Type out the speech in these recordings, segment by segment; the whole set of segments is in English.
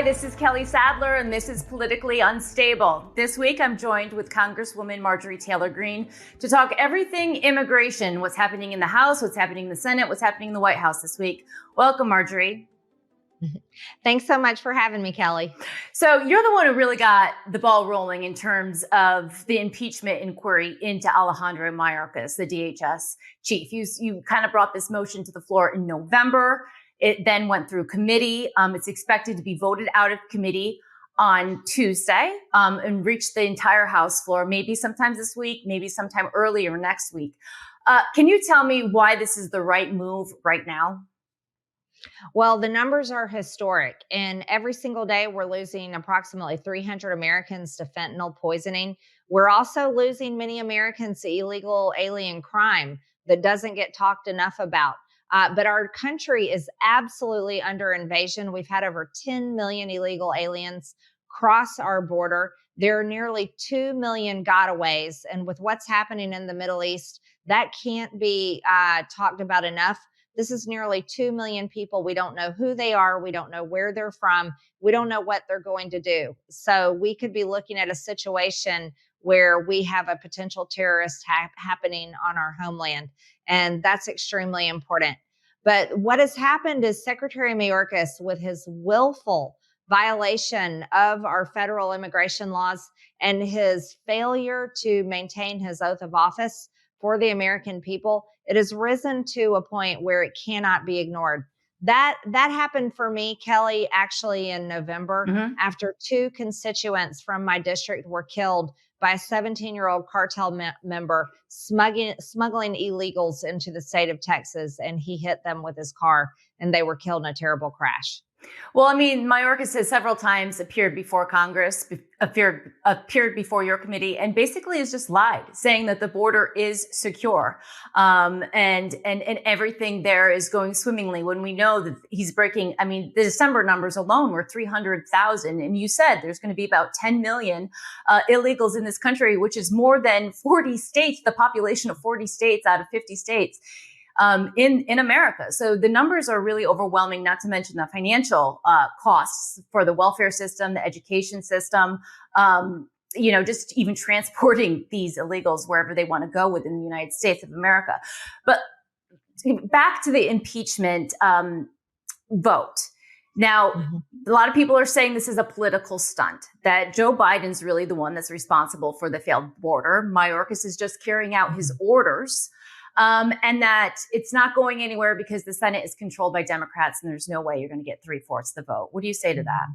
this is Kelly Sadler, and this is Politically Unstable. This week, I'm joined with Congresswoman Marjorie Taylor Greene to talk everything immigration, what's happening in the House, what's happening in the Senate, what's happening in the White House this week. Welcome, Marjorie. Thanks so much for having me, Kelly. So you're the one who really got the ball rolling in terms of the impeachment inquiry into Alejandro Mayorkas, the DHS chief. You kind of brought this motion to the floor in November. It then went through committee. It's expected to be voted out of committee on Tuesday and reach the entire House floor, maybe sometime this week, maybe sometime earlier next week. Can you tell me why this is the right move right now? Well, the numbers are historic, and every single day we're losing approximately 300 Americans to fentanyl poisoning. We're also losing many Americans to illegal alien crime that doesn't get talked enough about. But our country is absolutely under invasion. We've had over 10 million illegal aliens cross our border. There are nearly 2 million gotaways. And with what's happening in the Middle East, that can't be talked about enough. This is nearly 2 million people. We don't know who they are. We don't know where they're from. We don't know what they're going to do. So we could be looking at a situation where we have a potential terrorist happening on our homeland. And that's extremely important. But what has happened is Secretary Mayorkas, with his willful violation of our federal immigration laws and his failure to maintain his oath of office for the American people, it has risen to a point where it cannot be ignored. That happened for me, Kelly, actually in November, after 2 constituents from my district were killed by a 17-year-old cartel member smuggling illegals into the state of Texas, and he hit them with his car, and they were killed in a terrible crash. Well, I mean, Mayorkas has several times appeared before Congress, appeared before your committee, and basically has just lied, saying that the border is secure, and everything there is going swimmingly. When we know that he's breaking, I mean, the December numbers alone were 300,000, and you said there's going to be about 10 million illegals in this country, which is more than 40 states, the population of 40 states out of 50 states. In America. So the numbers are really overwhelming, not to mention the financial costs for the welfare system, the education system, just even transporting these illegals wherever they want to go within the United States of America. But back to the impeachment vote. Now, a lot of people are saying this is a political stunt, that Joe Biden's really the one that's responsible for the failed border. Mayorkas is just carrying out his orders. And that it's not going anywhere because the Senate is controlled by Democrats and there's no way you're going to get 3/4 the vote. What do you say to that?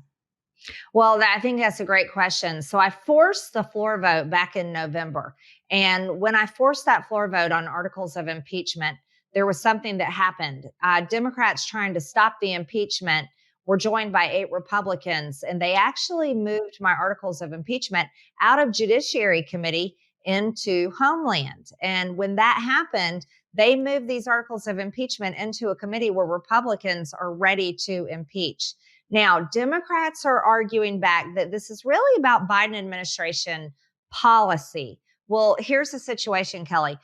Well, I think that's a great question. So I forced the floor vote back in November. And when I forced that floor vote on articles of impeachment, there was something that happened. Democrats trying to stop the impeachment were joined by 8 Republicans, and they actually moved my articles of impeachment out of Judiciary Committee into Homeland. And when that happened, they moved these articles of impeachment into a committee where Republicans are ready to impeach. Now, Democrats are arguing back that this is really about Biden administration policy. Well, here's the situation, Kelly.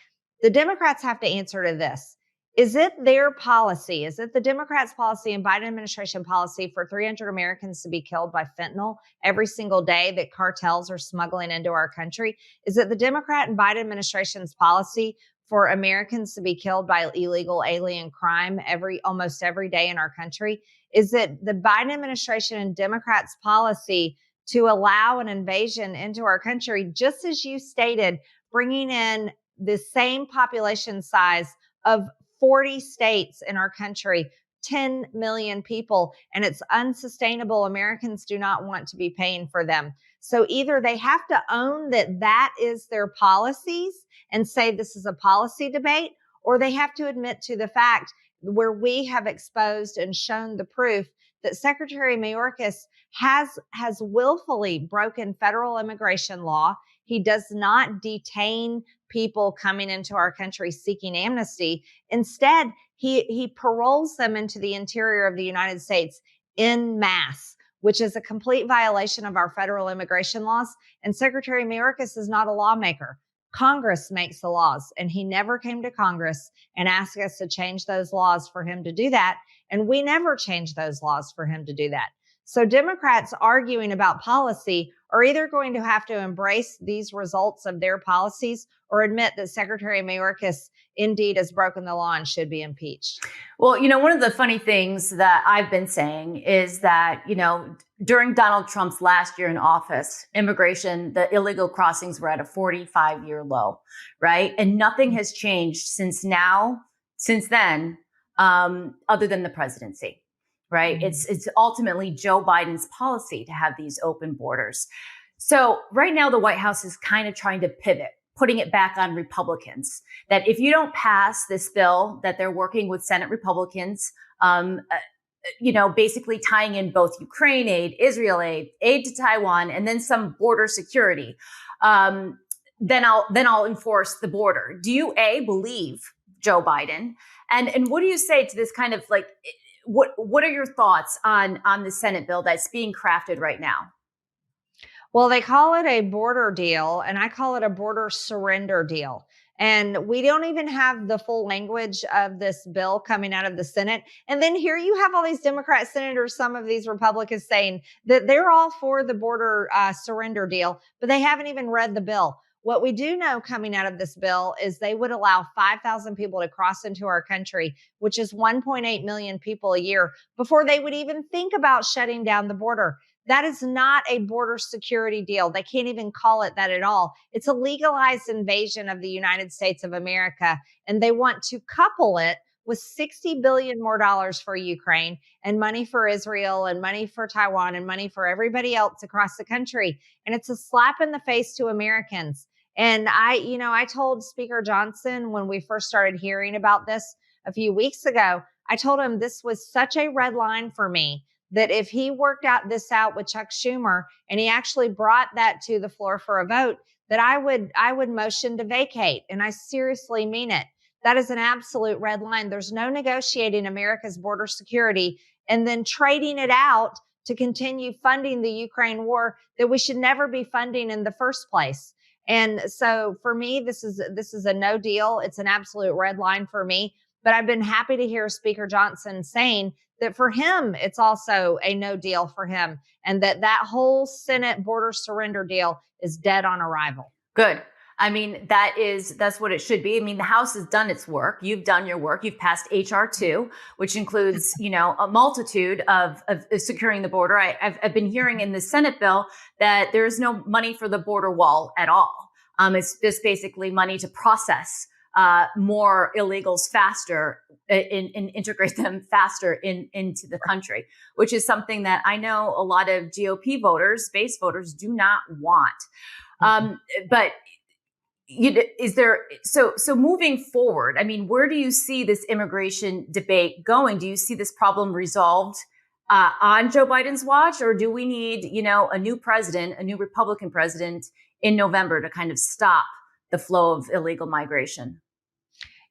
The Democrats have to answer to this. Is it their policy? Is it the Democrats' policy and Biden administration policy for 300 Americans to be killed by fentanyl every single day that cartels are smuggling into our country? Is it the Democrat and Biden administration's policy for Americans to be killed by illegal alien crime almost every day in our country? Is it the Biden administration and Democrats' policy to allow an invasion into our country, just as you stated, bringing in the same population size of 40 states in our country, 10 million people, and it's unsustainable. Americans do not want to be paying for them. So either they have to own that is their policies and say this is a policy debate, or they have to admit to the fact where we have exposed and shown the proof that Secretary Mayorkas has willfully broken federal immigration law. He does not detain people coming into our country seeking amnesty. Instead, he paroles them into the interior of the United States en masse, which is a complete violation of our federal immigration laws. And Secretary Mayorkas is not a lawmaker. Congress makes the laws, and he never came to Congress and asked us to change those laws for him to do that. And we never changed those laws for him to do that. So Democrats arguing about policy are either going to have to embrace these results of their policies or admit that Secretary Mayorkas indeed has broken the law and should be impeached. Well, one of the funny things that I've been saying is that, during Donald Trump's last year in office, immigration, the illegal crossings were at a 45-year low, right? And nothing has changed since then, other than the presidency, right? It's ultimately Joe Biden's policy to have these open borders. So right now, the White House is kind of trying to pivot, putting it back on Republicans, that if you don't pass this bill, that they're working with Senate Republicans, basically tying in both Ukraine aid, Israel aid to Taiwan, and then some border security, then I'll enforce the border. Do you believe Joe Biden? And what do you say to this kind of what are your thoughts on the Senate bill that's being crafted right now? Well, they call it a border deal, and I call it a border surrender deal. And we don't even have the full language of this bill coming out of the Senate. And then here you have all these Democrat senators, some of these Republicans saying that they're all for the border surrender deal, but they haven't even read the bill. What we do know coming out of this bill is they would allow 5,000 people to cross into our country, which is 1.8 million people a year, before they would even think about shutting down the border. That is not a border security deal. They can't even call it that at all. It's a legalized invasion of the United States of America, and they want to couple it with $60 billion more for Ukraine and money for Israel and money for Taiwan and money for everybody else across the country. And it's a slap in the face to Americans. And I told Speaker Johnson when we first started hearing about this a few weeks ago, I told him this was such a red line for me, that if he worked this out with Chuck Schumer and he actually brought that to the floor for a vote, that I would motion to vacate. And I seriously mean it. That is an absolute red line. There's no negotiating America's border security and then trading it out to continue funding the Ukraine war that we should never be funding in the first place. And so for me, this is a no deal. It's an absolute red line for me. But I've been happy to hear Speaker Johnson saying that for him, it's also a no deal for him, and that whole Senate border surrender deal is dead on arrival. Good. I mean, that's what it should be. I mean, the House has done its work. You've done your work. You've passed H.R. 2, which includes, a multitude of securing the border. I've been hearing in the Senate bill that there is no money for the border wall at all. It's just basically money to process more illegals faster and integrate them faster into the country, which is something that I know a lot of GOP voters, base voters, do not want. But is there so moving forward? I mean, where do you see this immigration debate going? Do you see this problem resolved on Joe Biden's watch, or do we need a new president, a new Republican president in November to kind of stop the flow of illegal migration?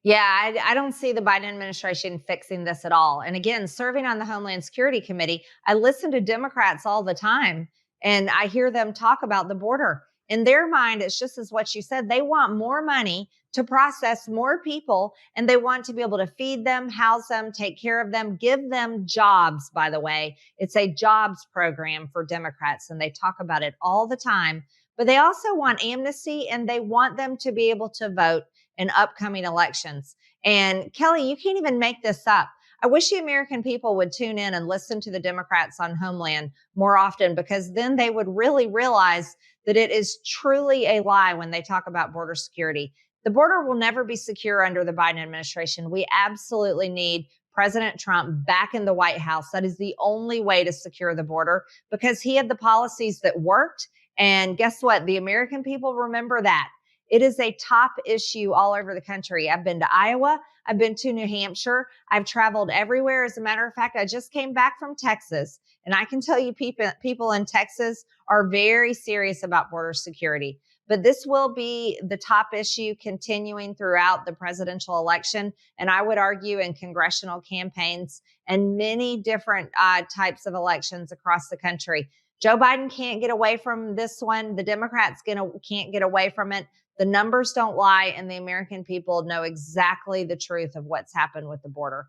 Yeah, I don't see the Biden administration fixing this at all. And again, serving on the Homeland Security Committee, I listen to Democrats all the time, and I hear them talk about the border. In their mind, it's just as what you said. They want more money to process more people, and they want to be able to feed them, house them, take care of them, give them jobs, by the way. It's a jobs program for Democrats, and they talk about it all the time. But they also want amnesty, and they want them to be able to vote in upcoming elections. And Kelly, you can't even make this up. I wish the American people would tune in and listen to the Democrats on Homeland more often, because then they would really realize that it is truly a lie when they talk about border security. The border will never be secure under the Biden administration. We absolutely need President Trump back in the White House. That is the only way to secure the border, because he had the policies that worked. And guess what? The American people remember that. It is a top issue all over the country. I've been to Iowa. I've been to New Hampshire. I've traveled everywhere. As a matter of fact, I just came back from Texas, and I can tell you people in Texas are very serious about border security. But this will be the top issue continuing throughout the presidential election, and I would argue in congressional campaigns and many different types of elections across the country. Joe Biden can't get away from this one. The Democrats can't get away from it. The numbers don't lie, and the American people know exactly the truth of what's happened with the border.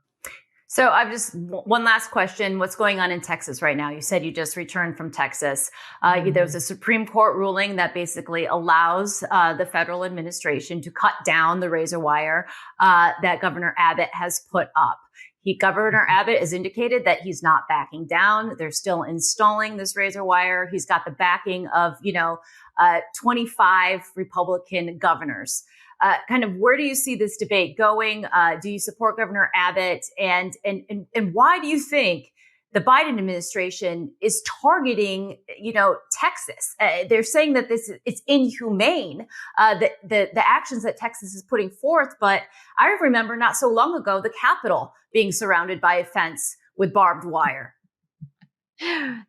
So I've just one last question. What's going on in Texas right now? You said you just returned from Texas. There was a Supreme Court ruling that basically allows the federal administration to cut down the razor wire that Governor Abbott has put up. Governor Abbott has indicated that he's not backing down. They're still installing this razor wire. He's got the backing of, 25 Republican governors. Kind of where do you see this debate going? Do you support Governor Abbott? And why do you think the Biden administration is targeting, Texas? They're saying that it's inhumane, the actions that Texas is putting forth. But I remember not so long ago, the Capitol being surrounded by a fence with barbed wire.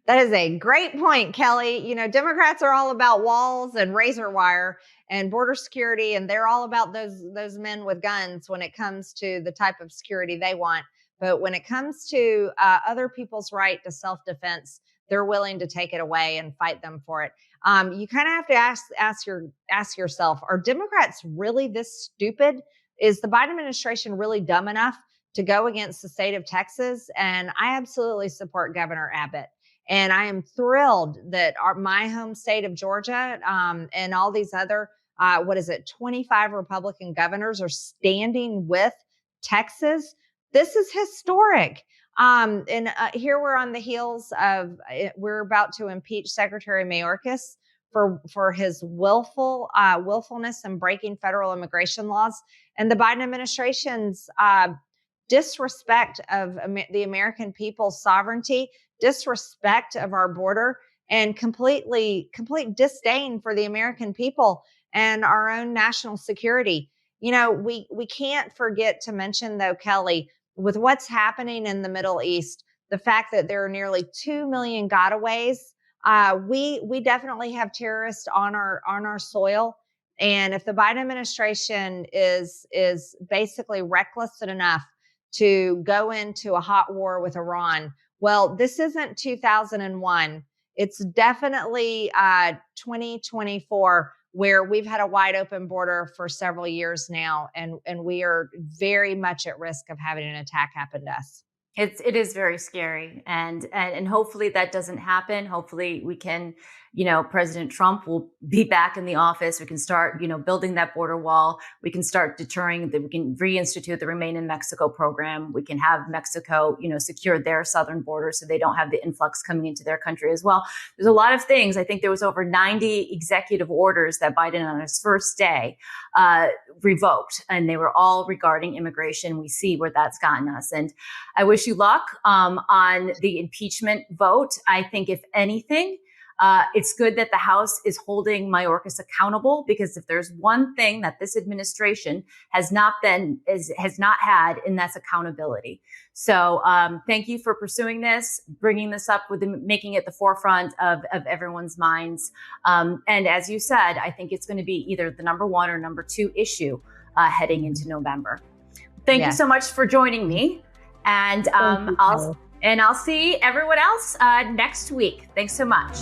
That is a great point, Kelly. Democrats are all about walls and razor wire and border security, and they're all about those men with guns when it comes to the type of security they want. But when it comes to other people's right to self-defense, they're willing to take it away and fight them for it. You kind of have to ask yourself, are Democrats really this stupid? Is the Biden administration really dumb enough to go against the state of Texas? And I absolutely support Governor Abbott. And I am thrilled that my home state of Georgia and all these other, 25 Republican governors are standing with Texas. This is historic. Here we're on the heels of, we're about to impeach Secretary Mayorkas for his willfulness and breaking federal immigration laws. And the Biden administration's disrespect of the American people's sovereignty, disrespect of our border, and complete disdain for the American people and our own national security. We can't forget to mention, though, Kelly, with what's happening in the Middle East, the fact that there are nearly 2 million gotaways. We definitely have terrorists on our soil. And if the Biden administration is basically reckless enough to go into a hot war with Iran, well, this isn't 2001. It's definitely 2024, where we've had a wide open border for several years now, and we are very much at risk of having an attack happen to us. It is very scary, and hopefully that doesn't happen. Hopefully we can, President Trump will be back in the office. We can start, building that border wall. We can start deterring that. We can reinstitute the Remain in Mexico program. We can have Mexico, secure their southern border so they don't have the influx coming into their country as well. There's a lot of things. I think there was over 90 executive orders that Biden on his first day revoked, and they were all regarding immigration. We see where that's gotten us. And I wish you luck on the impeachment vote. I think if anything, it's good that the House is holding Mayorkas accountable, because if there's one thing that this administration has not had, and that's accountability. So thank you for pursuing this, bringing this up, making it the forefront of everyone's minds. And as you said, I think it's going to be either the number one or number two issue heading into November. Thank you so much for joining me. And I'll see everyone else next week. Thanks so much.